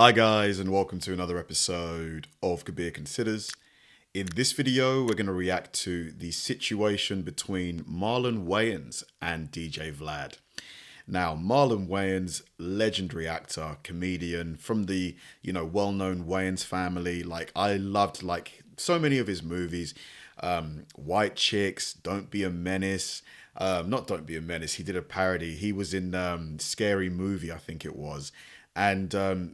Hi guys, and welcome to another episode of Kabir Considers. In this video, we're going to react to the situation between Marlon Wayans and DJ Vlad. Now, Marlon Wayans, legendary actor, comedian from the, well-known Wayans family. I loved so many of his movies. White Chicks, Don't Be a Menace. Not Don't Be a Menace. He did a parody. He was in Scary Movie, I think it was. And,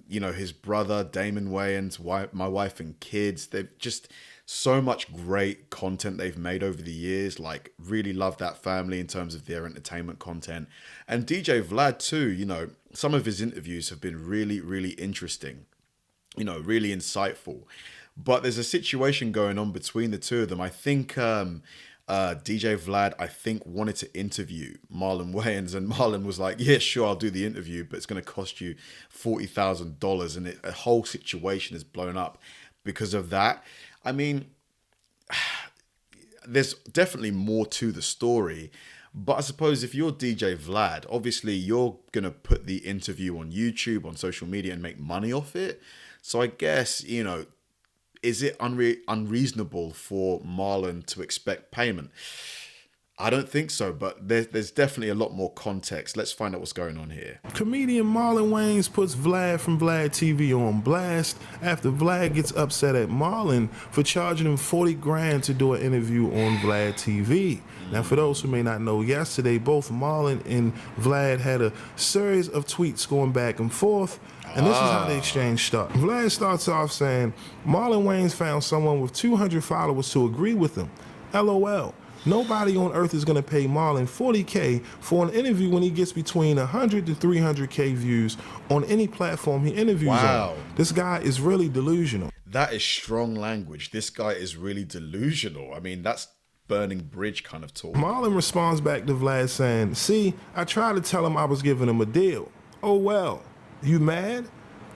his brother, Damon Wayans, My Wife and Kids, they've just so much great content they've made over the years. Really love that family in terms of their entertainment content. And DJ Vlad too, some of his interviews have been really, really interesting, really insightful. But there's a situation going on between the two of them. I think DJ Vlad, wanted to interview Marlon Wayans, and Marlon was like, yeah, sure, I'll do the interview, but it's going to cost you $40,000. And a whole situation is blown up because of that. I mean, there's definitely more to the story. But I suppose if you're DJ Vlad, obviously you're going to put the interview on YouTube, on social media, and make money off it. So I guess, is it unreasonable for Marlon to expect payment? I don't think so, but there's definitely a lot more context. Let's find out what's going on here. Comedian Marlon Wayans puts Vlad from Vlad TV on blast after Vlad gets upset at Marlon for charging him 40 grand to do an interview on Vlad TV. Now, for those who may not know, yesterday both Marlon and Vlad had a series of tweets going back and forth, and this is how the exchange started. Vlad starts off saying, Marlon Wayans found someone with 200 followers to agree with him. LOL. Nobody on earth is going to pay Marlon $40K for an interview when he gets between 100 to 300K views on any platform he interviews on. This guy is really delusional. That is strong language. This guy is really delusional. I mean, that's burning bridge kind of talk. Marlon responds back to Vlad saying, see, I tried to tell him I was giving him a deal. Oh well. You mad?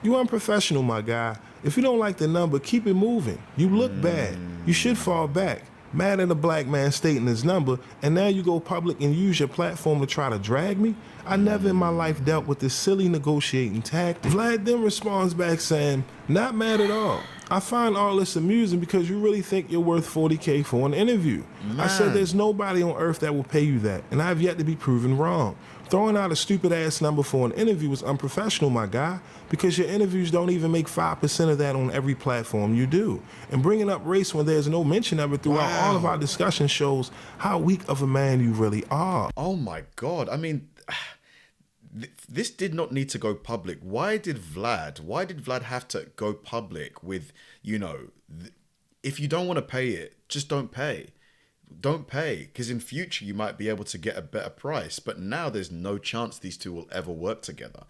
You unprofessional, my guy. If you don't like the number, keep it moving. You look bad. You should fall back. Mad at a black man stating his number, and now you go public and use your platform to try to drag me? I never in my life dealt with this silly negotiating tactic. Vlad then responds back saying, not mad at all. I find all this amusing because you really think you're worth 40K for an interview. I said there's nobody on earth that will pay you that, and I've yet to be proven wrong. Throwing out a stupid-ass number for an interview is unprofessional, my guy, because your interviews don't even make 5% of that on every platform you do. And bringing up race when there's no mention of it throughout all of our discussion shows how weak of a man you really are. Oh my God. I mean, this did not need to go public. Why did Vlad have to go public with, if you don't want to pay it, just don't pay. Don't pay, because in future you might be able to get a better price, but now there's no chance these two will ever work together.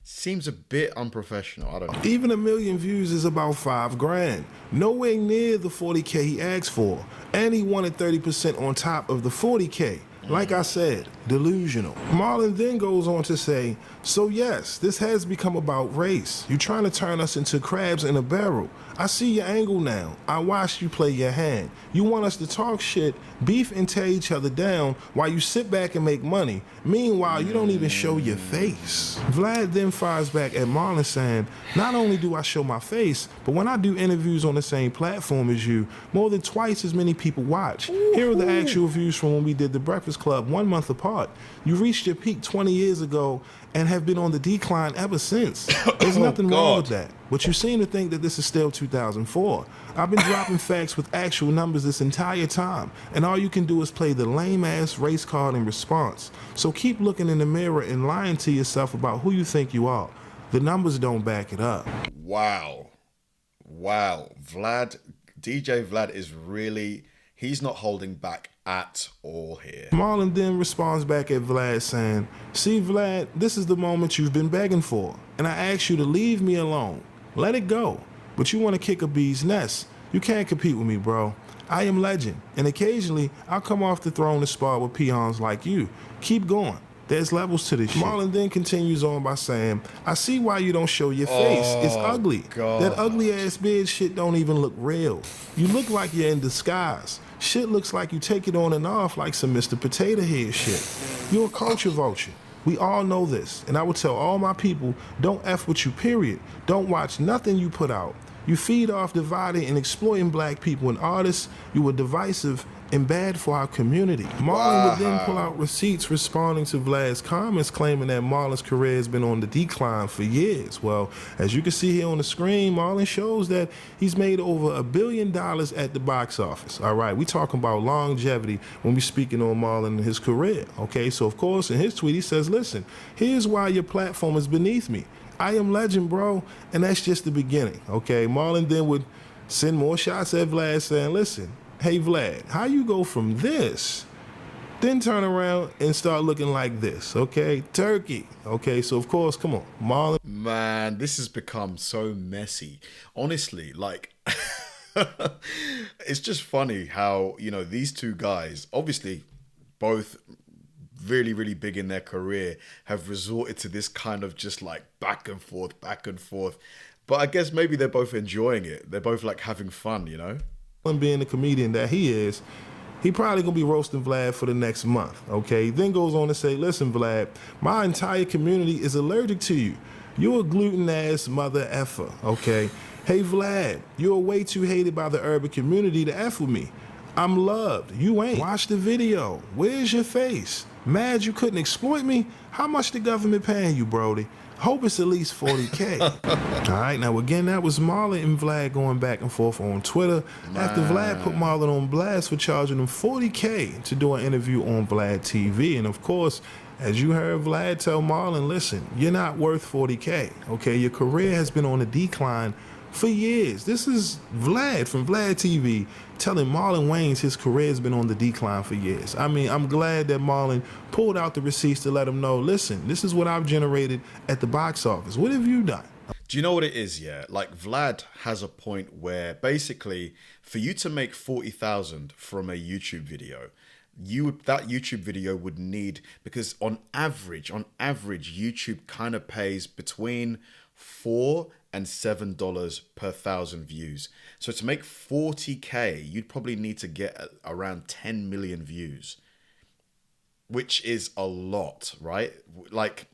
Seems a bit unprofessional. I don't know. Even 1 million views is about 5 grand. Nowhere near the 40K he asked for, and he wanted 30% on top of the 40K. Like I said, delusional. Marlon then goes on to say, so yes, this has become about race. You're trying to turn us into crabs in a barrel. I see your angle now. I watched you play your hand. You want us to talk shit, beef and tear each other down while you sit back and make money. Meanwhile, you don't even show your face. Vlad then fires back at Marlon saying, not only do I show my face, but when I do interviews on the same platform as you, more than twice as many people watch. Here are the actual views from when we did The Breakfast Club 1 month apart. You reached your peak 20 years ago and have been on the decline ever since. There's nothing wrong with that. But you seem to think that this is still 2004. I've been dropping facts with actual numbers this entire time, and all you can do is play the lame-ass race card in response. So keep looking in the mirror and lying to yourself about who you think you are. The numbers don't back it up. Wow. DJ Vlad is really, he's not holding back at all here. Marlon then responds back at Vlad saying, see Vlad, this is the moment you've been begging for, and I asked you to leave me alone. Let it go. But you want to kick a bee's nest. You can't compete with me, bro. I am legend, and occasionally I'll come off the throne to spar with peons like you. Keep going. There's levels to this shit. Marlon then continues on by saying, I see why you don't show your face. It's ugly. God. That ugly ass beard shit don't even look real. You look like you're in disguise. Shit looks like you take it on and off like some Mr. Potato Head shit. You're a culture vulture. We all know this, and I would tell all my people, don't F with you, period. Don't watch nothing you put out. You feed off dividing and exploiting black people and artists. You were divisive and bad for our community. Marlon would then pull out receipts responding to Vlad's comments, claiming that Marlon's career has been on the decline for years. Well, as you can see here on the screen, Marlon shows that he's made over $1 billion at the box office. All right, we talking about longevity when we speaking on Marlon and his career. Okay, so of course in his tweet he says, listen, here's why your platform is beneath me. I am legend, bro, and that's just the beginning. Okay, Marlon then would send more shots at Vlad saying, listen, hey Vlad, how you go from this, then turn around and start looking like this, okay? Turkey. Okay, so of course, come on, Marlon. Man, this has become so messy. Honestly, like, it's just funny how, you know, these two guys, obviously both really, really big in their career, have resorted to this kind of just like back and forth. But I guess maybe they're both enjoying it. They're both like having fun, you know? Being the comedian that he is, he probably gonna be roasting Vlad for the next month, okay? He then goes on to say, listen, Vlad, my entire community is allergic to you. You're a gluten-ass mother effer, okay? Hey, Vlad, you're way too hated by the urban community to F with me. I'm loved. You ain't. Watch the video. Where's your face? Mad you couldn't exploit me? How much the government paying you, Brody? Hope it's at least 40K. All right, now again, that was Marlon and Vlad going back and forth on Twitter after Vlad put Marlon on blast for charging him 40K to do an interview on Vlad TV. And of course, as you heard Vlad tell Marlon, listen, you're not worth 40K, okay? Your career has been on a decline for years. This is Vlad from Vlad TV telling Marlon Wayans his career has been on the decline for years. I mean, I'm glad that Marlon pulled out the receipts to let him know, listen, this is what I've generated at the box office. What have you done? Do you know what it is? Yeah, like Vlad has a point where basically for you to make 40,000 from a YouTube video, that YouTube video would need, because on average, YouTube kind of pays between $4 and $7 per 1,000 views. So to make 40K, you'd probably need to get around 10 million views, which is a lot, right? Like,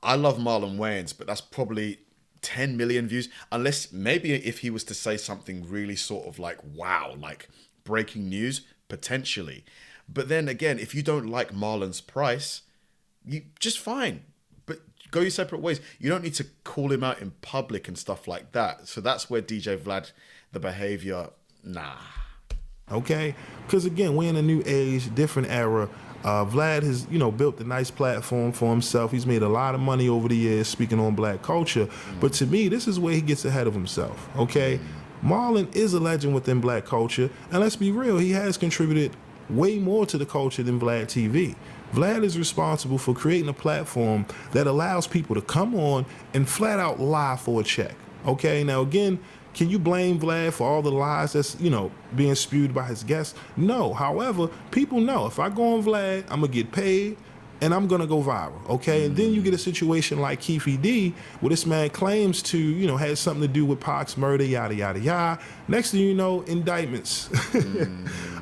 I love Marlon Wayans, but that's probably 10 million views, unless maybe if he was to say something really sort of like, wow, like breaking news, potentially. But then again, if you don't like Marlon's price, you just fine. But go your separate ways. You don't need to call him out in public and stuff like that. So that's where DJ Vlad, the behavior, nah. Okay? Because again, we're in a new age, different era. Vlad has, built a nice platform for himself. He's made a lot of money over the years speaking on black culture. But to me, this is where he gets ahead of himself, okay? Marlon is a legend within black culture. And let's be real, he has contributed way more to the culture than Vlad TV. Vlad is responsible for creating a platform that allows people to come on and flat out lie for a check. Okay, now again, can you blame Vlad for all the lies that's, being spewed by his guests? No. However, people know if I go on Vlad, I'm going to get paid and I'm going to go viral. Okay, and then you get a situation like Keefe D, where this man claims to, had something to do with Pac's murder, yada, yada, yada. Next thing you know, indictments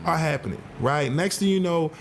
are happening, right? Next thing you know,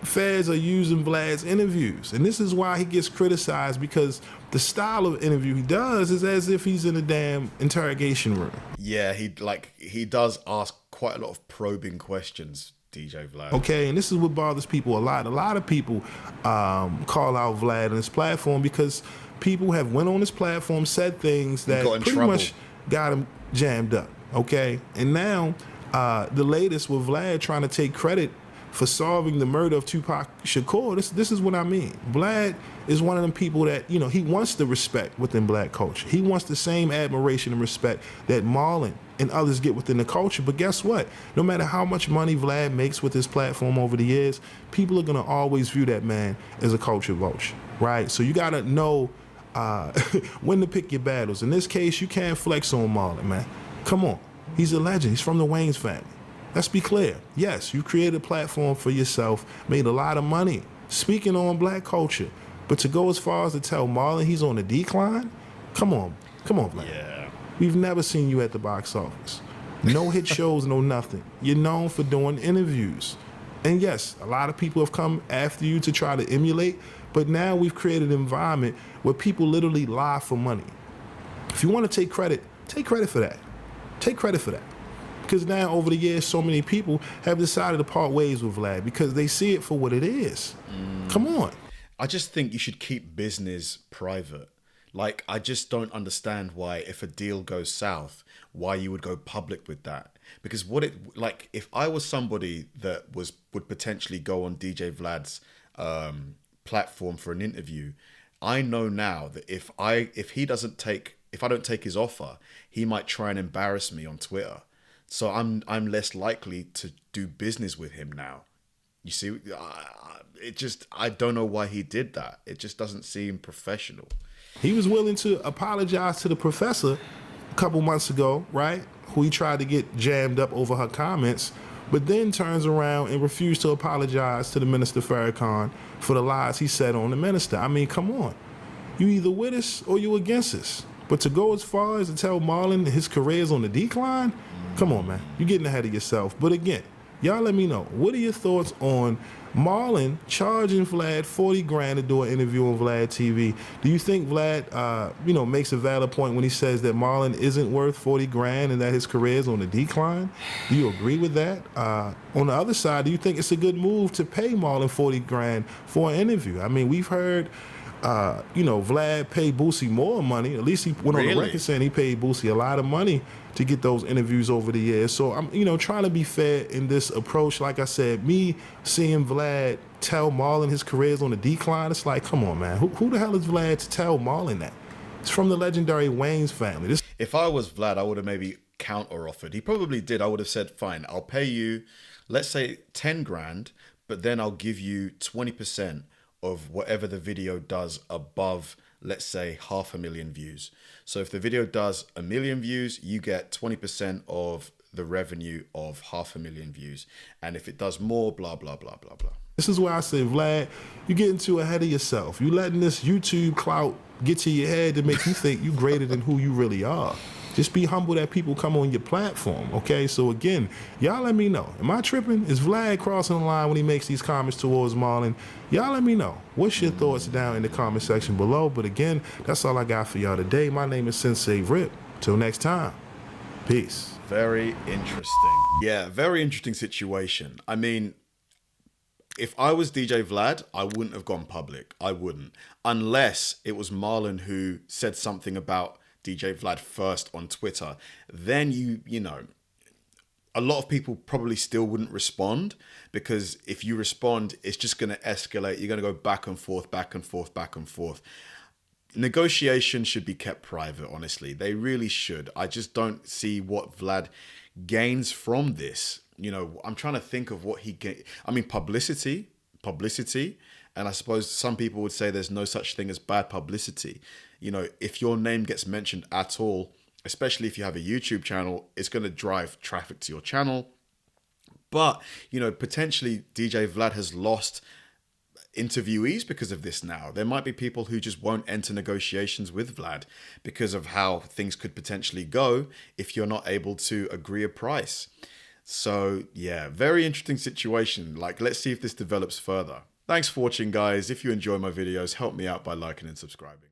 feds are using Vlad's interviews. And this is why he gets criticized, because the style of interview he does is as if he's in a damn interrogation room. Yeah, he does ask quite a lot of probing questions, DJ Vlad. Okay, and this is what bothers people a lot. A lot of people call out Vlad on his platform because people have went on his platform, said things that pretty much got him jammed up. Okay, and now the latest with Vlad trying to take credit for solving the murder of Tupac Shakur. This is what I mean. Vlad is one of them people that, he wants the respect within black culture. He wants the same admiration and respect that Marlon and others get within the culture. But guess what? No matter how much money Vlad makes with his platform over the years, people are going to always view that man as a culture vulture, right? So you got to know when to pick your battles. In this case, you can't flex on Marlon, man. Come on. He's a legend. He's from the Waynes family. Let's be clear. Yes, you created a platform for yourself, made a lot of money speaking on black culture. But to go as far as to tell Marlon he's on a decline? Come on, Vlad. Yeah. We've never seen you at the box office. No hit shows, no nothing. You're known for doing interviews. And yes, a lot of people have come after you to try to emulate, but now we've created an environment where people literally lie for money. If you want to take credit for that. Take credit for that. Because now, over the years, so many people have decided to part ways with Vlad because they see it for what it is. Come on. I just think you should keep business private. Like, I just don't understand why, if a deal goes south, why you would go public with that. Because if I was somebody that would potentially go on DJ Vlad's platform for an interview, I know now that if I don't take his offer, he might try and embarrass me on Twitter. So I'm less likely to do business with him now. You see, I don't know why he did that. It just doesn't seem professional. He was willing to apologize to the professor a couple months ago, right? Who he tried to get jammed up over her comments, but then turns around and refused to apologize to the Minister Farrakhan for the lies he said on the minister. I mean, come on. You either with us or you against us. But to go as far as to tell Marlon his career is on the decline, come on, man. You're getting ahead of yourself. But again, y'all let me know. What are your thoughts on Marlon charging Vlad 40 grand to do an interview on Vlad TV? Do you think Vlad, makes a valid point when he says that Marlon isn't worth 40 grand and that his career is on the decline? Do you agree with that? On the other side, do you think it's a good move to pay Marlon 40 grand for an interview? I mean, we've heard Vlad paid Boosie more money. At least he went on the record saying he paid Boosie a lot of money to get those interviews over the years. So I'm, trying to be fair in this approach. Like I said, me seeing Vlad tell Marlon his career's on the decline, it's like, come on, man. Who the hell is Vlad to tell Marlon that? It's from the legendary Waynes family. If I was Vlad, I would have maybe counter offered. He probably did. I would have said, fine, I'll pay you, let's say 10 grand, but then I'll give you 20% of whatever the video does above, let's say, 500,000 views. So if the video does 1 million views, you get 20% of the revenue of 500,000 views. And if it does more, blah, blah, blah, blah, blah. This is why I say, Vlad, you're getting too ahead of yourself. You letting this YouTube clout get to your head to make you think you greater than who you really are. Just be humble that people come on your platform, okay? So again, y'all let me know. Am I tripping? Is Vlad crossing the line when he makes these comments towards Marlon? Y'all let me know. What's your thoughts down in the comment section below? But again, that's all I got for y'all today. My name is Sensei Rip. Till next time, peace. Very interesting. Yeah, very interesting situation. I mean, if I was DJ Vlad, I wouldn't have gone public. I wouldn't. Unless it was Marlon who said something about DJ Vlad first on Twitter. Then a lot of people probably still wouldn't respond, because if you respond, it's just going to escalate. You're going to go back and forth, back and forth, back and forth. Negotiations should be kept private, honestly. They really should. I just don't see what Vlad gains from this. I'm trying to think of what he gained. I mean, publicity. And I suppose some people would say there's no such thing as bad publicity. If your name gets mentioned at all, especially if you have a YouTube channel, it's going to drive traffic to your channel. But, potentially DJ Vlad has lost interviewees because of this now. There might be people who just won't enter negotiations with Vlad because of how things could potentially go if you're not able to agree a price. So, yeah, very interesting situation. Let's see if this develops further. Thanks for watching, guys. If you enjoy my videos, help me out by liking and subscribing.